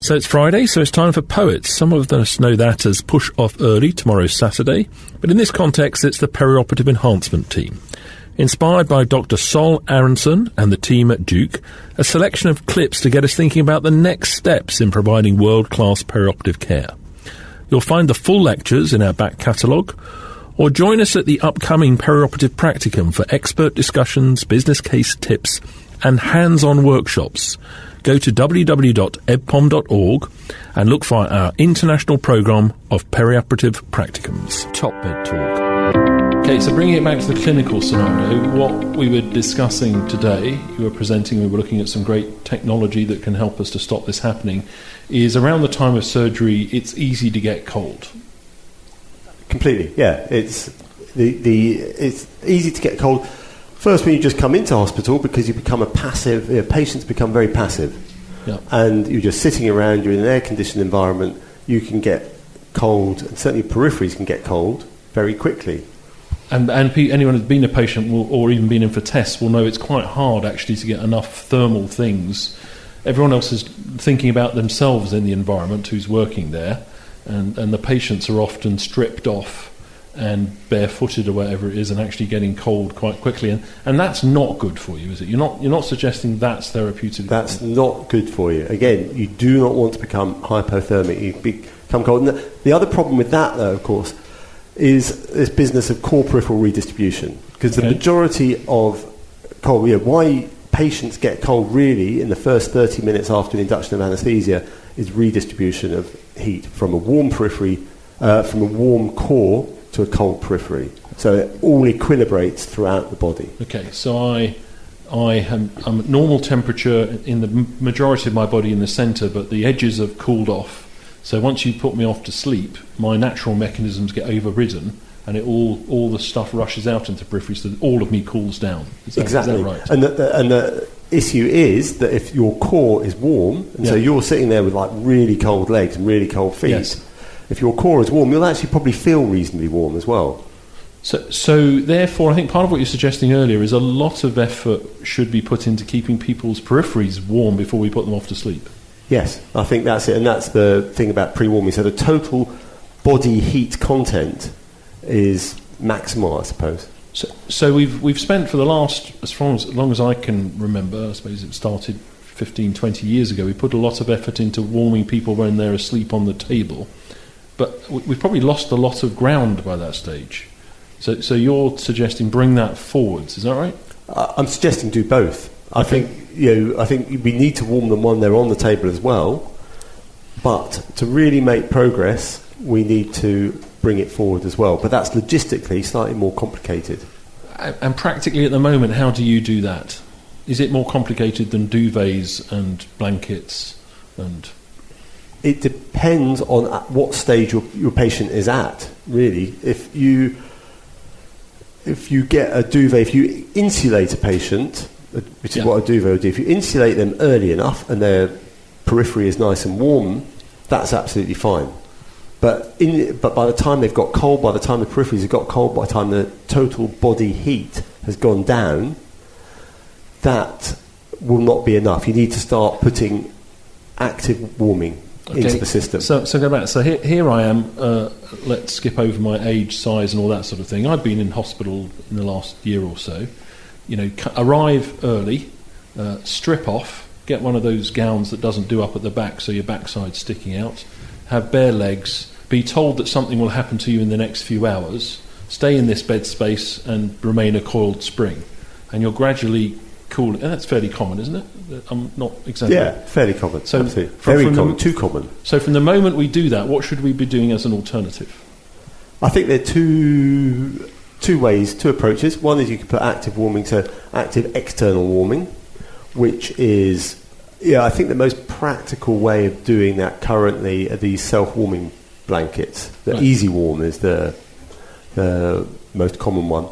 So it's Friday, so it's time for Poets. Some of us know that as Push Off Early, tomorrow's Saturday, but in this context it's the perioperative enhancement team. Inspired by Dr. Sol Aronson and the team at Duke, a selection of clips to get us thinking about the next steps in providing world-class perioperative care. You'll find the full lectures in our back catalogue, or join us at the upcoming perioperative practicum for expert discussions, business case tips and hands-on workshops. Go to www.ebpom.org and look for our international programme of perioperative practicums. Top Bed Talk. Okay, so bringing it back to the clinical scenario, what we were discussing today, you were presenting, we were looking at some great technology that can help us to stop this happening, is around the time of surgery, it's easy to get cold. Completely, yeah. It's easy to get cold. First, when you just come into hospital, because you become a passive, patients become very passive. Yep. And you're just sitting around, you're in an air-conditioned environment, you can get cold, and certainly peripheries can get cold very quickly. And anyone who's been a patient or even been in for tests will know it's quite hard actually to get enough thermal things. Everyone else is thinking about themselves in the environment who's working there, and the patients are often stripped off and barefooted or whatever it is and actually getting cold quite quickly, and that's not good for you, is it? You're not suggesting that's therapeutic? That's not good for you. Again, you do not want to become hypothermic. You become cold. And the other problem with that, though, of course, is this business of core peripheral redistribution, because the majority of cold, why patients get cold really in the first 30 minutes after the induction of anaesthesia is redistribution of heat from a warm periphery, from a warm core to a cold periphery. So it all equilibrates throughout the body. Okay, so I'm at normal temperature in the majority of my body in the centre, but the edges have cooled off. So once you put me off to sleep, my natural mechanisms get overridden, and all the stuff rushes out into periphery, so that all of me cools down. Exactly. Is that right? And the issue is that if your core is warm, and so you're sitting there with like really cold legs and really cold feet, if your core is warm, you'll actually probably feel reasonably warm as well. So therefore, I think part of what you're suggesting earlier is a lot of effort should be put into keeping people's peripheries warm before we put them off to sleep. Yes, I think that's it, and that's the thing about pre-warming. So the total body heat content is maximal, I suppose. So we've spent for the last, as long as I can remember, I suppose it started 15, 20 years ago, we put a lot of effort into warming people when they're asleep on the table. But we've probably lost a lot of ground by that stage. So you're suggesting bring that forwards, is that right? I'm suggesting do both. I think we need to warm them when they're on the table as well. But to really make progress, we need to bring it forward as well. But that's logistically slightly more complicated. And practically at the moment, how do you do that? Is it more complicated than duvets and blankets and... It depends on at what stage your patient is at, really. If you get a duvet, if you insulate a patient, which is what a duvet would do, if you insulate them early enough and their periphery is nice and warm, that's absolutely fine. But by the time they've got cold, by the time the peripheries have got cold, by the time the total body heat has gone down, that will not be enough. You need to start putting active warming into the system. So go back. So here I am. Let's skip over my age, size, and all that sort of thing. I've been in hospital in the last year or so. Arrive early, strip off, get one of those gowns that doesn't do up at the back, so your backside's sticking out. Have bare legs. Be told that something will happen to you in the next few hours. Stay in this bed space and remain a coiled spring, and you'll gradually cool. And that's fairly common, isn't it? I'm not exaggerating. Yeah, fairly common. So very common, too common. So from the moment we do that, what should we be doing as an alternative? I think there are two ways, two approaches. One is you can put active warming, so active external warming, which is, I think the most practical way of doing that currently are these self-warming blankets. The Easy Warm is the most common one.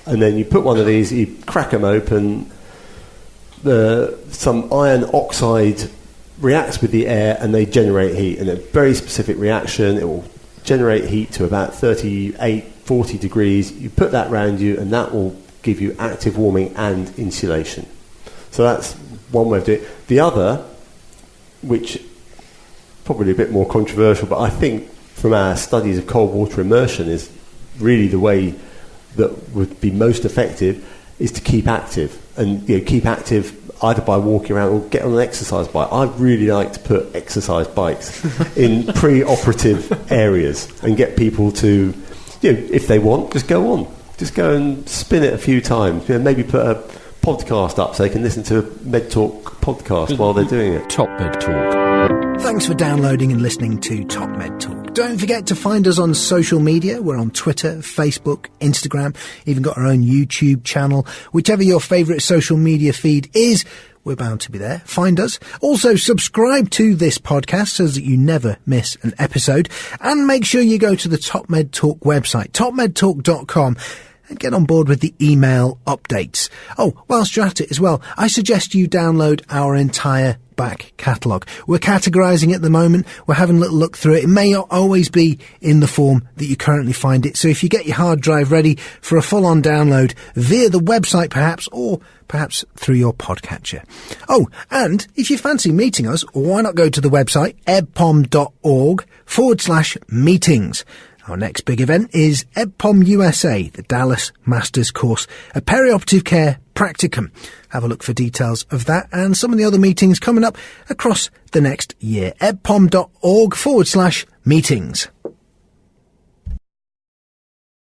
And then you put one of these, you crack them open, some iron oxide reacts with the air and they generate heat, and a very specific reaction. It will generate heat to about 38, 40 degrees. You put that around you and that will give you active warming and insulation. So that's one way of doing it. The other, which probably a bit more controversial, but I think from our studies of cold water immersion is really the way that would be most effective is to keep active, and keep active either by walking around or get on an exercise bike. I really like to put exercise bikes in pre-operative areas and get people to, if they want, just go and spin it a few times. Maybe put a podcast up so they can listen to a Med Talk podcast while they're doing it. Top Med Talk. Thanks for downloading and listening to Top Med Talk. Don't forget to find us on social media. We're on Twitter, Facebook, Instagram, even got our own YouTube channel. Whichever your favourite social media feed is, we're bound to be there. Find us. Also, subscribe to this podcast so that you never miss an episode. And make sure you go to the Top Med Talk website, topmedtalk.com, and get on board with the email updates. Oh, whilst you're at it as well, I suggest you download our entire back catalogue. We're categorising it at the moment. We're having a little look through it. It may not always be in the form that you currently find it. So if you get your hard drive ready for a full-on download via the website perhaps, or perhaps through your podcatcher. Oh, and if you fancy meeting us, why not go to the website ebpom.org/meetings. Our next big event is EBPOM USA, the Dallas Masters Course, a perioperative care practicum. Have a look for details of that and some of the other meetings coming up across the next year. ebpom.org/meetings.